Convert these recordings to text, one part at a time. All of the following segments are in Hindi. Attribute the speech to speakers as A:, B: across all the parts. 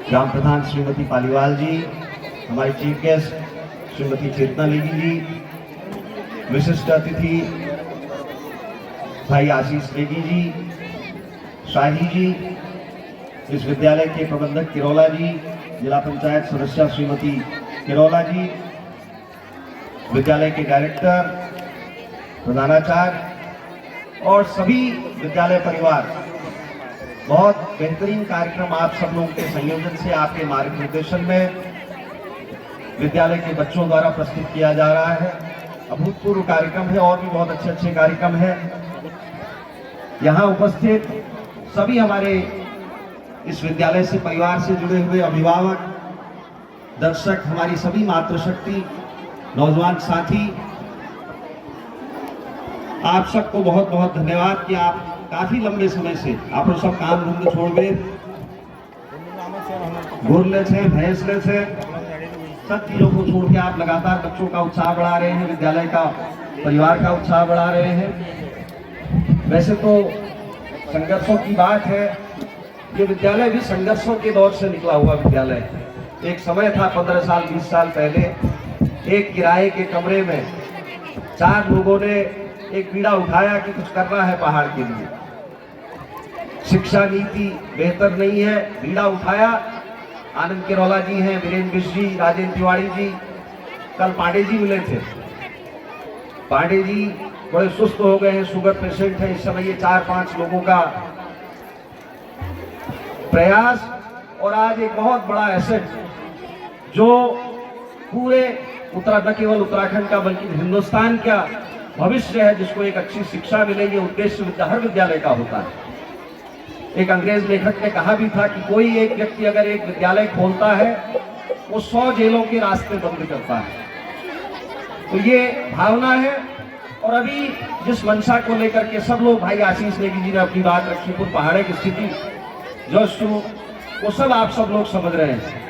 A: ग्राम प्रधान श्रीमती पालीवाल जी, हमारी चीफ गेस्ट श्रीमती चेतना लेगी जी, विशिष्ट अतिथि भाई आशीष नेगी जी, शाही जी, इस विद्यालय के प्रबंधक किरोला जी, जिला पंचायत सदस्य श्रीमती किरोला जी, विद्यालय के डायरेक्टर, प्रधानाचार्य और सभी विद्यालय परिवार। बहुत बेहतरीन कार्यक्रम आप सब लोगों के संयोजन से, आपके मार्गदर्शन में विद्यालय के बच्चों द्वारा प्रस्तुत किया जा रहा है। अभूतपूर्व कार्यक्रम है और भी बहुत अच्छे अच्छे कार्यक्रम है। यहाँ उपस्थित सभी हमारे इस विद्यालय से, परिवार से जुड़े हुए अभिभावक, दर्शक, हमारी सभी मातृशक्ति, नौजवान साथी, आप सबको बहुत बहुत धन्यवाद कि आप काफी लंबे समय से आप सब काम धंधे छोड़ गए, घूरने से, भैंसने से, सब चीजों को छोड़ के आप लगातार बच्चों का उत्साह बढ़ा रहे हैं, विद्यालय का, परिवार का उत्साह बढ़ा रहे हैं। वैसे तो संघर्षों की बात है, ये विद्यालय भी संघर्षों के दौर से निकला हुआ विद्यालय है। एक समय था 15 साल 20 साल पहले, एक किराए के कमरे में 4 लोगों ने एक बीड़ा उठाया कि कुछ करना है पहाड़ के लिए। शिक्षा नीति बेहतर नहीं है, बीड़ा उठाया। आनंद किरोला जी हैं, वीरेंद्र बिष्ट जी, राजेंद्र तिवारी जी, कल पांडे जी मिले थे। पांडे जी बड़े सुस्त हो गए हैं, शुगर पेशेंट है इस समय। ये 4-5 लोगों का प्रयास और आज एक बहुत बड़ा एसेट जो पूरे न केवल उत्तराखंड का बल्कि हिंदुस्तान का भविष्य है, जिसको एक अच्छी शिक्षा मिले, ये उद्देश्य हर विद्यालय का होता है। एक अंग्रेज लेखक ने कहा भी था कि कोई एक व्यक्ति अगर एक विद्यालय खोलता है, वो 100 जेलों के रास्ते बंद करता है। तो ये भावना है। और अभी जिस मंशा को लेकर के सब लोग, भाई आशीष नेगी जी ने अपनी बात रखी, पूर्व पहाड़े की स्थिति जो शुरू, वो सब आप सब लोग समझ रहे हैं।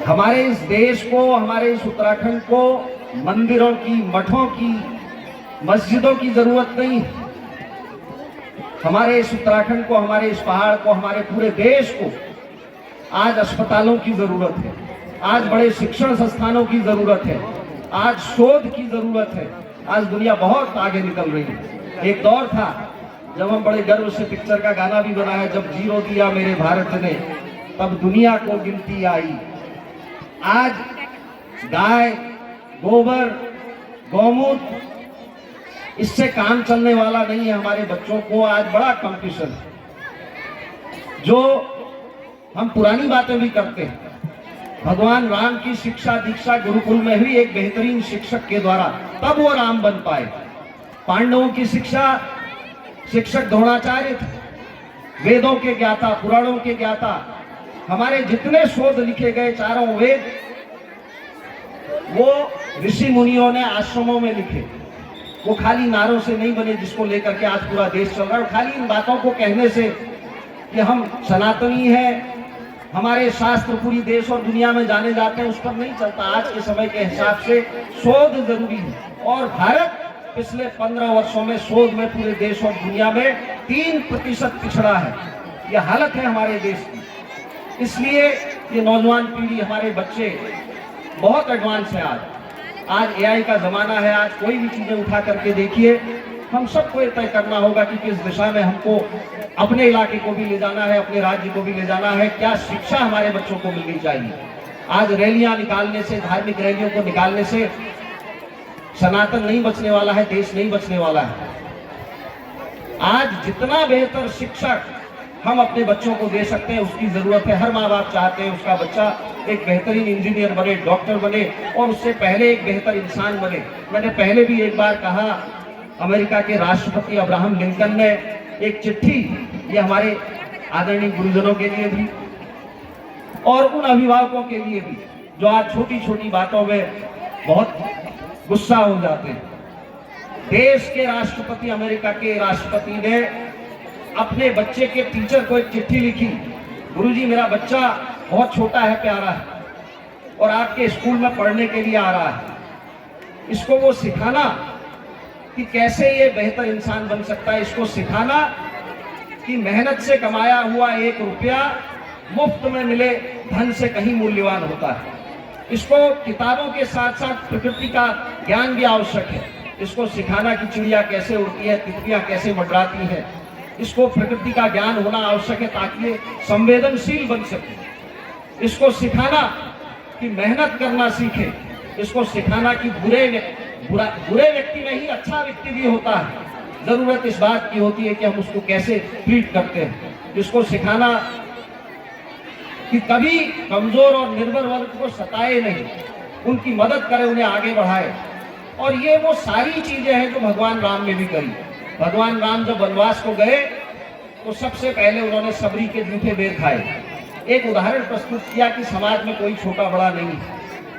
A: हमारे इस देश को, हमारे इस उत्तराखंड को मंदिरों की, मठों की, मस्जिदों की जरूरत नहीं। हमारे इस उत्तराखंड को, हमारे इस पहाड़ को, हमारे पूरे देश को आज अस्पतालों की जरूरत है, आज बड़े शिक्षण संस्थानों की जरूरत है, आज शोध की जरूरत है। आज दुनिया बहुत आगे निकल रही है। एक दौर था जब हम बड़े गर्व से पिक्चर का गाना भी बनाया, जब जीरो दिया मेरे भारत ने तब दुनिया को गिनती आई। आज गाय, गोबर, गौमूत्र, इससे काम चलने वाला नहीं है। हमारे बच्चों को आज बड़ा कंपटीशन है। जो हम पुरानी बातें भी करते हैं, भगवान राम की शिक्षा दीक्षा गुरुकुल में हुई एक बेहतरीन शिक्षक के द्वारा, तब वो राम बन पाए। पांडवों की शिक्षा शिक्षक द्रोणाचार्य थे, वेदों के ज्ञाता, पुराणों के ज्ञाता। हमारे जितने शोध लिखे गए, 4 वेद, वो ऋषि मुनियों ने आश्रमों में लिखे। वो खाली नारों से नहीं बने जिसको लेकर के आज पूरा देश चल रहा है। खाली इन बातों को कहने से कि हम सनातनी हैं, हमारे शास्त्र पूरी देश और दुनिया में जाने जाते हैं, उस पर नहीं चलता। आज के समय के हिसाब से शोध जरूरी है। और भारत पिछले 15 वर्षों में शोध में पूरे देश और दुनिया में 3% पिछड़ा है। यह हालत है हमारे देश की। इसलिए ये नौजवान पीढ़ी, हमारे बच्चे बहुत एडवांस है। आज एआई का जमाना है। आज कोई भी चीजें उठा करके देखिए, हम सबको तय करना होगा कि किस दिशा में हमको अपने इलाके को भी ले जाना है, अपने राज्य को भी ले जाना है, क्या शिक्षा हमारे बच्चों को मिलनी चाहिए। आज रैलियां निकालने से, धार्मिक रैलियों को निकालने से सनातन नहीं बचने वाला है, देश नहीं बचने वाला है। आज जितना बेहतर शिक्षक हम अपने बच्चों को दे सकते हैं, उसकी जरूरत है। हर माँ बाप चाहते हैं उसका बच्चा एक बेहतरीन इंजीनियर बने, डॉक्टर बने और उससे पहले एक बेहतर इंसान बने। मैंने पहले भी एक बार कहा, अमेरिका के राष्ट्रपति अब्राहम लिंकन ने एक चिट्ठी, ये हमारे आदरणीय गुरुजनों के लिए भी और उन अभिभावकों के लिए भी जो आज छोटी छोटी बातों में बहुत गुस्सा हो जाते हैं। देश के राष्ट्रपति, अमेरिका के राष्ट्रपति ने अपने बच्चे के टीचर को एक चिट्ठी लिखी, गुरुजी मेरा बच्चा बहुत छोटा है, प्यारा है और आपके स्कूल में पढ़ने के लिए आ रहा है। इसको वो सिखाना कि कैसे ये बेहतर इंसान बन सकता है, इसको सिखाना कि मेहनत से कमाया हुआ 1 रुपया मुफ्त में मिले धन से कहीं मूल्यवान होता है। इसको किताबों के साथ साथ प्रकृति का ज्ञान भी आवश्यक है। इसको सिखाना कि चिड़िया कैसे उड़ती है, तितलियां कैसे मंडराती है। इसको प्रकृति का ज्ञान होना आवश्यक है ताकि ये संवेदनशील बन सके। इसको सिखाना कि मेहनत करना सीखे। इसको सिखाना कि बुरे व्यक्ति में ही अच्छा व्यक्ति भी होता है। जरूरत इस बात की होती है कि हम उसको कैसे ट्रीट करते हैं। इसको सिखाना कि कभी कमजोर और निर्बल वर्ग को सताए नहीं, उनकी मदद करे, उन्हें आगे बढ़ाए। और ये वो सारी चीजें हैं जो भगवान राम ने भी करी। भगवान राम जब वनवास को गए तो सबसे पहले उन्होंने सबरी के जूठे बेर खाए। एक उदाहरण प्रस्तुत किया कि समाज में कोई छोटा बड़ा नहीं,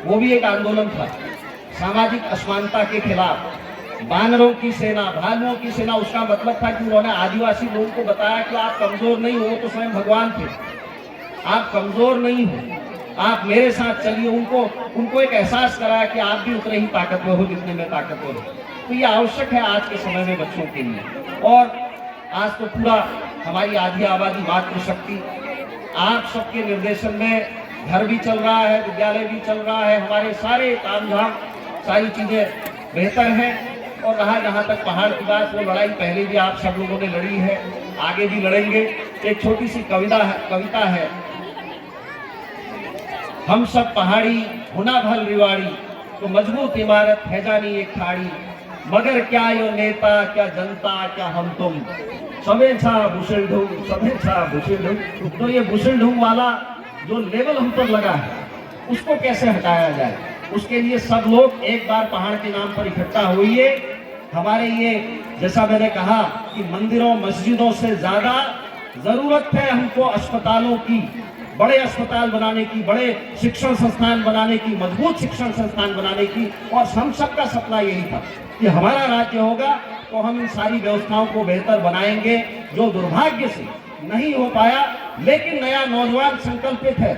A: वो भी एक आंदोलन था सामाजिक असमानता के खिलाफ। बानरों की सेना, भालुओं की सेना, उसका मतलब था कि उन्होंने आदिवासी लोगों को बताया कि आप कमजोर नहीं हो, तो स्वयं भगवान थे, आप कमजोर नहीं हो, आप मेरे साथ चलिए। उनको एक एहसास कराया कि आप भी उतने ही ताकतवर हो जितने में ताकतवर हो। तो ये आवश्यक है आज के समय में बच्चों के लिए। और आज तो पूरा हमारी आधी आबादी मातृशक्ति, आप सबके निर्देशन में घर भी चल रहा है, विद्यालय भी चल रहा है, हमारे सारे तामझाम सारी चीजें बेहतर हैं। और रहा जहाँ तक पहाड़ की बात, वो लड़ाई पहले भी आप सब लोगों ने लड़ी है, आगे भी लड़ेंगे। एक छोटी सी कविता है, हम सब पहाड़ी हुना भल रिवाड़ी, तो मजबूत इमारत है जानी एक खाड़ी, मगर क्या यो नेता क्या जनता क्या हम तुम, सबे छा भूषण ढूंढ सबे छा भूषण ढूंढ। तो ये भूषण ढूंढ वाला जो लेवल हम पर लगा है उसको कैसे हटाया जाए, उसके लिए सब लोग एक बार पहाड़ के नाम पर इकट्ठा होइए। हमारे ये जैसा मैंने कहा कि मंदिरों मस्जिदों से ज्यादा जरूरत है हमको अस्पतालों की, बड़े अस्पताल बनाने की, बड़े शिक्षण संस्थान बनाने की, मजबूत शिक्षण संस्थान बनाने की। और हम सबका सपना यही था कि हमारा राज्य होगा तो हम इन सारी व्यवस्थाओं को बेहतर बनाएंगे, जो दुर्भाग्य से नहीं हो पाया। लेकिन नया नौजवान संकल्पित है।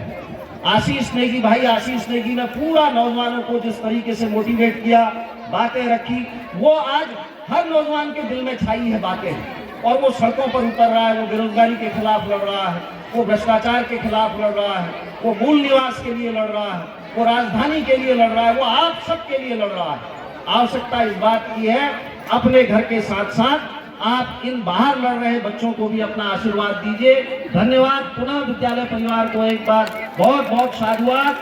A: आशीष नेगी भाई, आशीष नेगी ने पूरा नौजवानों को जिस तरीके से मोटिवेट किया, बातें रखी, वो आज हर नौजवान के दिल में छाई है बातें। और वो सड़कों पर उतर रहा है, वो बेरोजगारी के खिलाफ लड़ रहा है, वो भ्रष्टाचार के खिलाफ लड़ रहा है, वो मूल निवास के लिए लड़ रहा है, वो राजधानी के लिए लड़ रहा है, वो आप सबके लिए लड़ रहा है। आवश्यकता इस बात की है, अपने घर के साथ साथ आप इन बाहर लड़ रहे बच्चों को भी अपना आशीर्वाद दीजिए। धन्यवाद। पुनः विद्यालय परिवार को एक बार बहुत बहुत साधुवाद।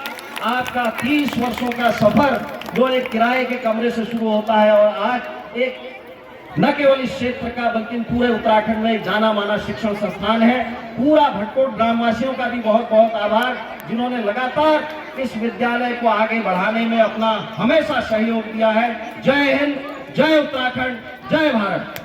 A: आपका 30 वर्षों का सफर जो एक किराए के कमरे से शुरू होता है और आज एक न केवल इस क्षेत्र का बल्कि पूरे उत्तराखंड में एक जाना माना शिक्षण संस्थान है। पूरा भटकोट ग्रामवासियों का भी बहुत बहुत आभार, जिन्होंने लगातार इस विद्यालय को आगे बढ़ाने में अपना हमेशा सहयोग दिया है। जय हिंद, जय उत्तराखंड, जय भारत।